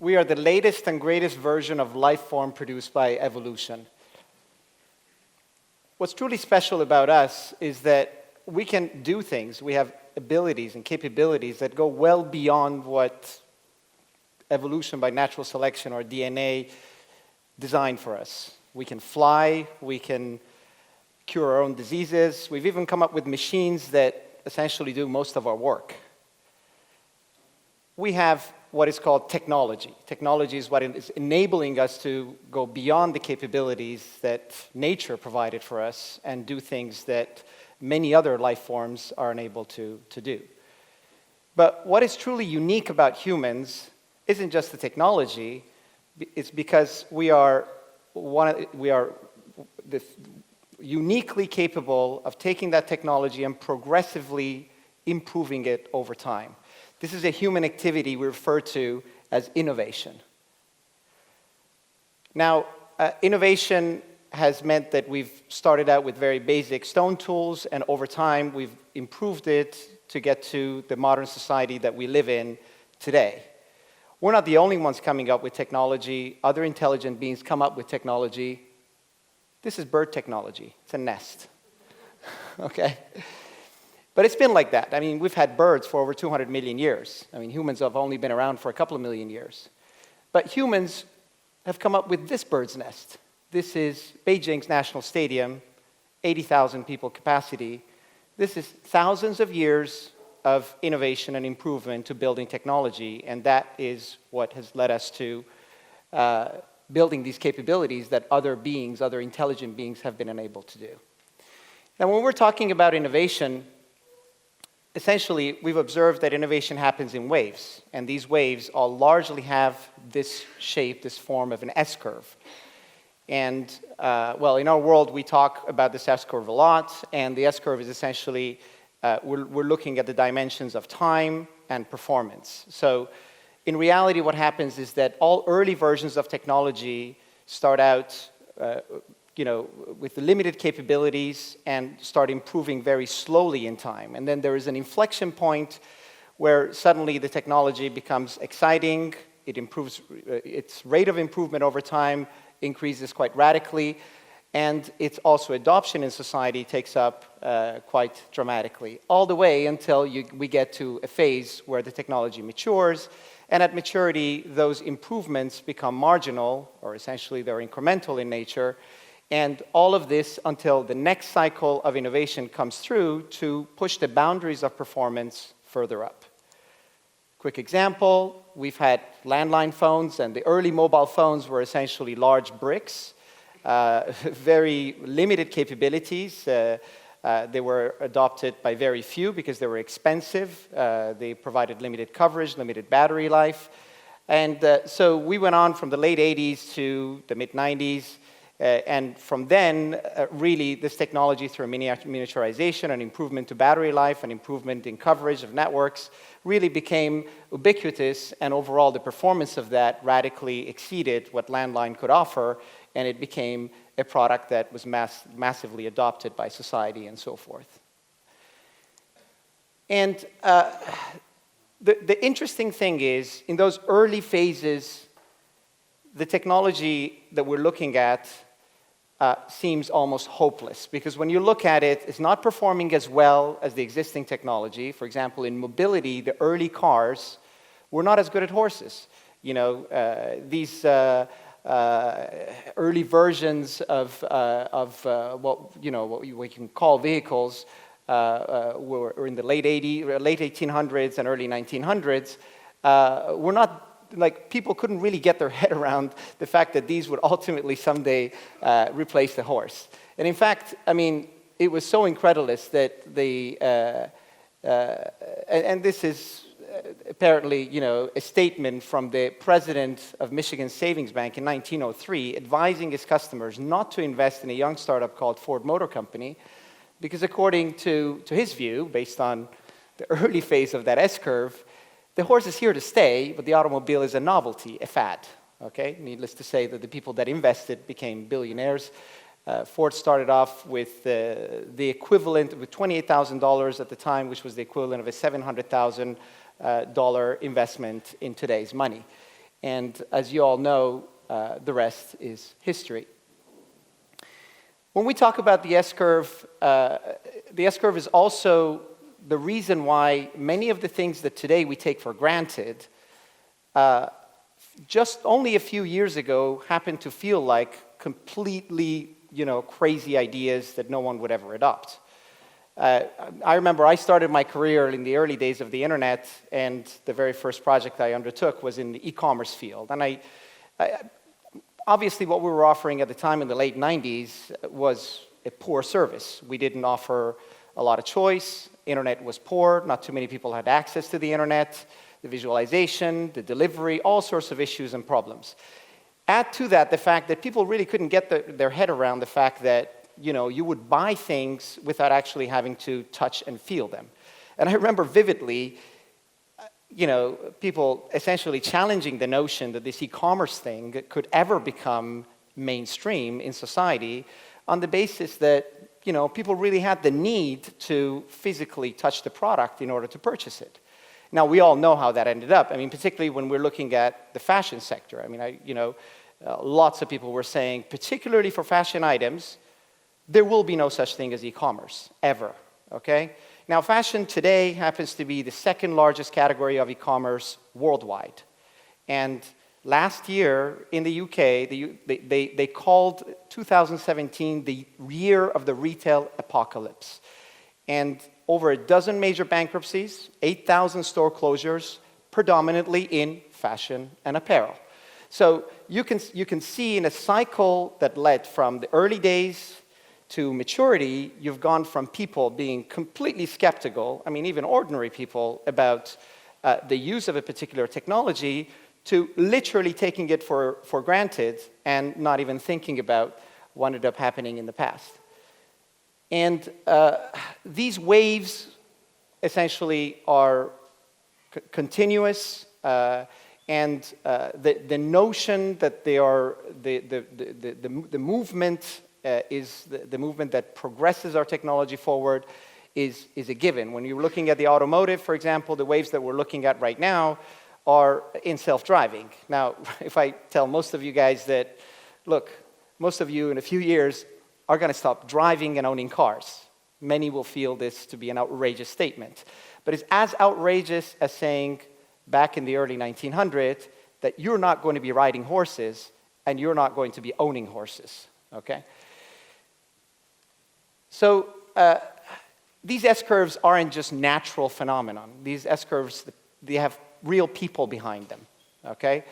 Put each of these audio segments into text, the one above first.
We are the latest and greatest version of life form produced by evolution. What's truly special about us is that we can do things. We have abilities and capabilities that go well beyond what evolution by natural selection or DNA designed for us. We can fly, we can cure our own diseases. We've even come up with machines that essentially do most of our work. We have what is called technology. Technology is what is enabling us to go beyond the capabilities that nature provided for us and do things that many other life forms are unable to do. But what is truly unique about humans isn't just the technology, it's because we are uniquely capable of taking that technology and progressively improving it over time. This is a human activity we refer to as innovation. Now, innovation has meant that we've started out with very basic stone tools, and over time we've improved it to get to the modern society that we live in today. We're not the only ones coming up with technology. Other intelligent beings come up with technology. This is bird technology. It's a nest. Okay? But it's been like that. I mean, we've had birds for over 200 million years. I mean, humans have only been around for a couple of million years. But humans have come up with this bird's nest. This is Beijing's National Stadium, 80,000 people capacity. This is thousands of years of innovation and improvement to building technology, and that is what has led us to building these capabilities that other beings, other intelligent beings have been unable to do. Now, when we're talking about innovation, essentially, we've observed that innovation happens in waves, and these waves all largely have this shape, this form of an S-curve. And, well, in our world, we talk about this S-curve a lot, and the S-curve is essentially, we're looking at the dimensions of time and performance. So, in reality, what happens is that all early versions of technology start out with limited capabilities and start improving very slowly in time. And then there is an inflection point where suddenly the technology becomes exciting, it improves, its rate of improvement over time increases quite radically, and its also adoption in society takes up quite dramatically, all the way until we get to a phase where the technology matures, and at maturity, those improvements become marginal, or essentially they're incremental in nature, and all of this until the next cycle of innovation comes through to push the boundaries of performance further up. Quick example, we've had landline phones, and the early mobile phones were essentially large bricks, very limited capabilities. They were adopted by very few because they were expensive. They provided limited coverage, limited battery life. And so we went on from the late 80s to the mid-90s. And from then, really, this technology through miniaturization and improvement to battery life and improvement in coverage of networks really became ubiquitous, and overall the performance of that radically exceeded what landline could offer, and it became a product that was massively adopted by society and so forth. And the interesting thing is, in those early phases, the technology that we're looking at seems almost hopeless, because when you look at it, it's not performing as well as the existing technology. For example, in mobility, the early cars were not as good at horses. You know, these early versions of what we can call vehicles were in the late 1800s and early 1900s. Were not. Like, people couldn't really get their head around the fact that these would ultimately someday replace the horse. And in fact, I mean, it was so incredulous that and this is apparently, a statement from the president of Michigan Savings Bank in 1903, advising his customers not to invest in a young startup called Ford Motor Company, because according to his view, based on the early phase of that S-curve, the horse is here to stay, but the automobile is a novelty, a fad. Okay? Needless to say that the people that invested became billionaires. Ford started off with the equivalent, with $28,000 at the time, which was the equivalent of a $700,000 investment in today's money. And as you all know, the rest is history. When we talk about the S-curve is also the reason why many of the things that today we take for granted just only a few years ago happened to feel like completely, crazy ideas that no one would ever adopt. I remember I started my career in the early days of the internet, and the very first project I undertook was in the e-commerce field. And obviously what we were offering at the time in the late 90s was a poor service. We didn't offer a lot of choice. Internet was poor. Not too many people had access to the internet, the visualization, the delivery, all sorts of issues and problems. Add to that the fact that people really couldn't get their head around the fact that you would buy things without actually having to touch and feel them. And I remember vividly, people essentially challenging the notion that this e-commerce thing could ever become mainstream in society on the basis that, people really had the need to physically touch the product in order to purchase it. Now, we all know how that ended up. Particularly when we're looking at the fashion sector. Lots of people were saying, particularly for fashion items, there will be no such thing as e-commerce, ever, okay? Now, fashion today happens to be the second largest category of e-commerce worldwide. And last year in the UK, they called 2017 the year of the retail apocalypse. And over a dozen major bankruptcies, 8,000 store closures, predominantly in fashion and apparel. So you can see in a cycle that led from the early days to maturity, you've gone from people being completely skeptical, even ordinary people, about the use of a particular technology, to literally taking it for granted and not even thinking about what ended up happening in the past. And these waves essentially are continuous, and the notion that they are the movement is the movement that progresses our technology forward is a given. When you're looking at the automotive, for example, the waves that we're looking at right now are in self-driving. Now, if I tell most of you guys that, look, most of you in a few years are going to stop driving and owning cars, many will feel this to be an outrageous statement. But it's as outrageous as saying back in the early 1900s that you're not going to be riding horses and you're not going to be owning horses, okay? So these S-curves aren't just natural phenomenon. These S-curves, they have real people behind them, okay?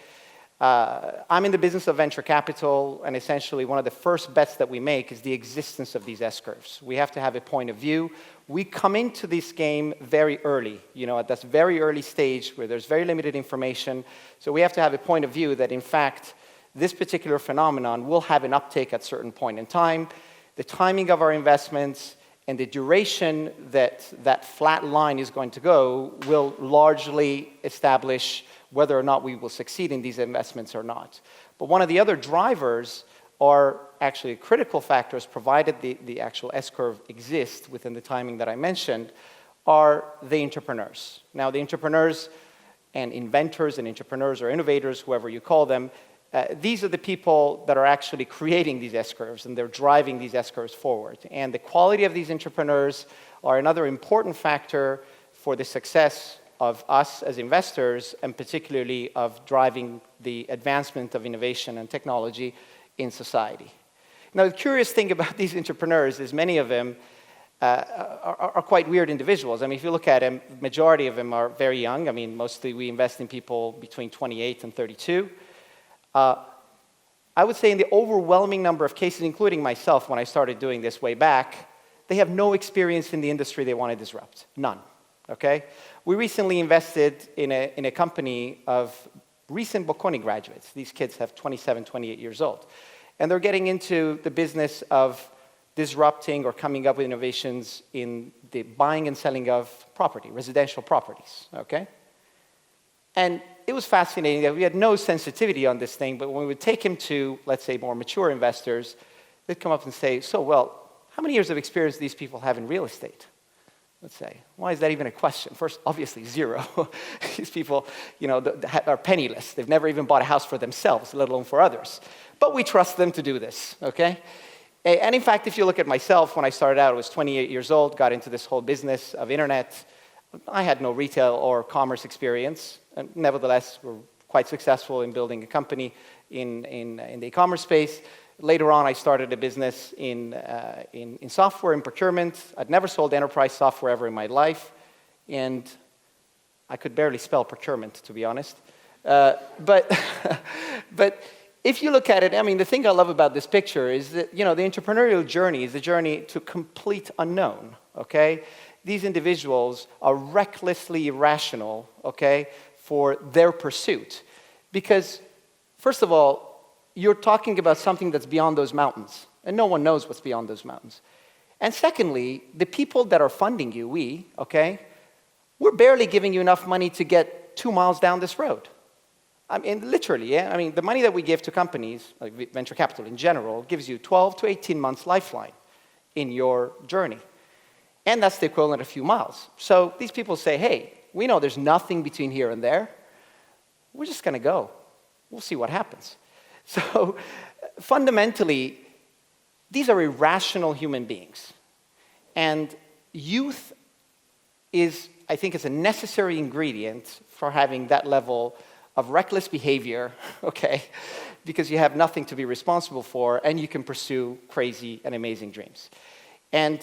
I'm in the business of venture capital, and essentially one of the first bets that we make is the existence of these S-curves. We have to have a point of view. We come into this game very early, at this very early stage where there's very limited information. So we have to have a point of view that, in fact, this particular phenomenon will have an uptake at a certain point in time. The timing of our investments and the duration that that flat line is going to go will largely establish whether or not we will succeed in these investments or not. But one of the other drivers are actually critical factors, provided the actual S-curve exists within the timing that I mentioned, are the entrepreneurs. Now, the entrepreneurs and inventors and entrepreneurs or innovators, whoever you call them, these are the people that are actually creating these S-curves, and they're driving these S-curves forward. And the quality of these entrepreneurs are another important factor for the success of us as investors, and particularly of driving the advancement of innovation and technology in society. Now, the curious thing about these entrepreneurs is many of them are quite weird individuals. If you look at them, the majority of them are very young. Mostly we invest in people between 28 and 32. I would say in the overwhelming number of cases, including myself when I started doing this way back, they have no experience in the industry they want to disrupt. None, okay? We recently invested in a company of recent Bocconi graduates. These kids have 27, 28 years old. And they're getting into the business of disrupting or coming up with innovations in the buying and selling of property, residential properties, okay? And it was fascinating that we had no sensitivity on this thing, but when we would take him to, let's say, more mature investors, they'd come up and say, so, well, how many years of experience do these people have in real estate? Let's say. Why is that even a question? First, obviously, zero. These people, are penniless. They've never even bought a house for themselves, let alone for others. But we trust them to do this, okay? And in fact, if you look at myself, when I started out, I was 28 years old, got into this whole business of internet. I had no retail or commerce experience. And nevertheless, we're quite successful in building a company in the e-commerce space. Later on, I started a business in software and procurement. I'd never sold enterprise software ever in my life, and I could barely spell procurement, to be honest. But if you look at it, I mean, the thing I love about this picture is that, the entrepreneurial journey is a journey to complete unknown, okay? These individuals are recklessly irrational, okay, for their pursuit. Because, first of all, you're talking about something that's beyond those mountains, and no one knows what's beyond those mountains. And secondly, the people that are funding you, we're barely giving you enough money to get 2 miles down this road. I mean, literally, yeah? I mean, the money that we give to companies, like venture capital in general, gives you 12 to 18 months lifeline in your journey. And that's the equivalent of a few miles. So these people say, hey, we know there's nothing between here and there. We're just going to go. We'll see what happens. So fundamentally, these are irrational human beings. And youth is, I think, is a necessary ingredient for having that level of reckless behavior, okay, because you have nothing to be responsible for, and you can pursue crazy and amazing dreams. And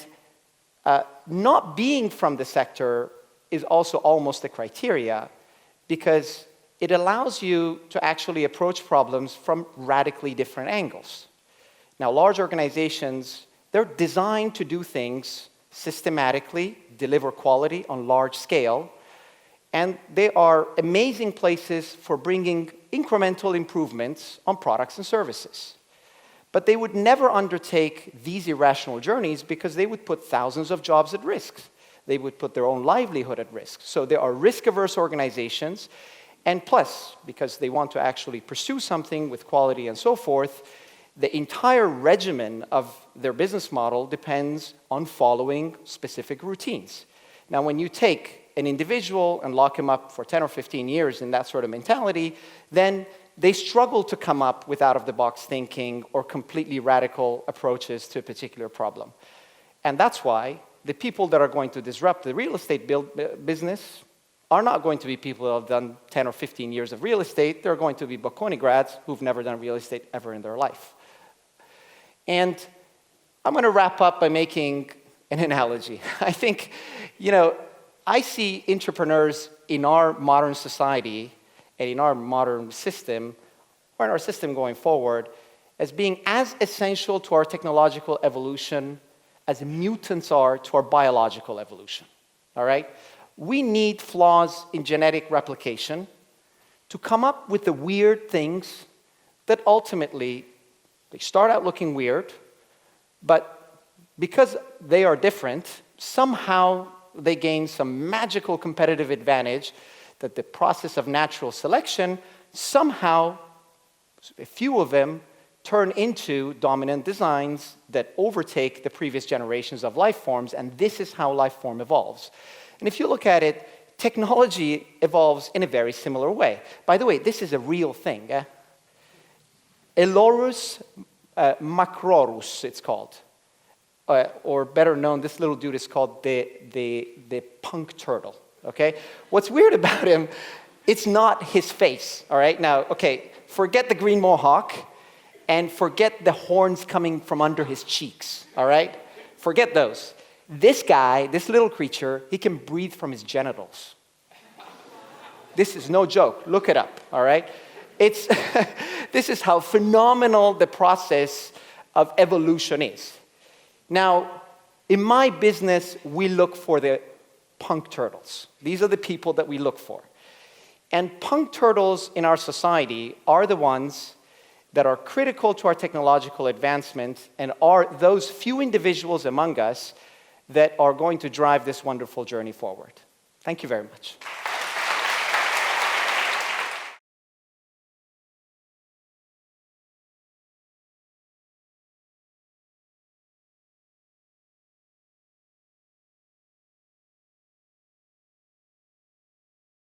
not being from the sector is also almost a criteria, because it allows you to actually approach problems from radically different angles. Now, large organizations, they're designed to do things systematically, deliver quality on large scale, and they are amazing places for bringing incremental improvements on products and services. But they would never undertake these irrational journeys because they would put thousands of jobs at risk. They would put their own livelihood at risk. So they are risk-averse organizations. And plus, because they want to actually pursue something with quality and so forth, the entire regimen of their business model depends on following specific routines. Now, when you take an individual and lock him up for 10 or 15 years in that sort of mentality, then they struggle to come up with out-of-the-box thinking or completely radical approaches to a particular problem. And that's why the people that are going to disrupt the real estate business are not going to be people that have done 10 or 15 years of real estate. They're going to be Bocconi grads who've never done real estate ever in their life. And I'm going to wrap up by making an analogy. I think, I see entrepreneurs in our modern society and in our modern system, or in our system going forward, as being as essential to our technological evolution as mutants are to our biological evolution, all right? We need flaws in genetic replication to come up with the weird things that ultimately, they start out looking weird, but because they are different, somehow they gain some magical competitive advantage that the process of natural selection, somehow, a few of them turn into dominant designs that overtake the previous generations of life forms, and this is how life form evolves. And if you look at it, technology evolves in a very similar way. By the way, this is a real thing. Elorus macrorus, it's called. Or better known, this little dude is called the punk turtle, okay? What's weird about him, it's not his face, all right? Now, okay, forget the green mohawk and forget the horns coming from under his cheeks, all right? Forget those. This guy, this little creature, he can breathe from his genitals. This is no joke. Look it up, all right? This is how phenomenal the process of evolution is. Now, in my business, we look for the punk turtles. These are the people that we look for. And punk turtles in our society are the ones that are critical to our technological advancement and are those few individuals among us that are going to drive this wonderful journey forward. Thank you very much.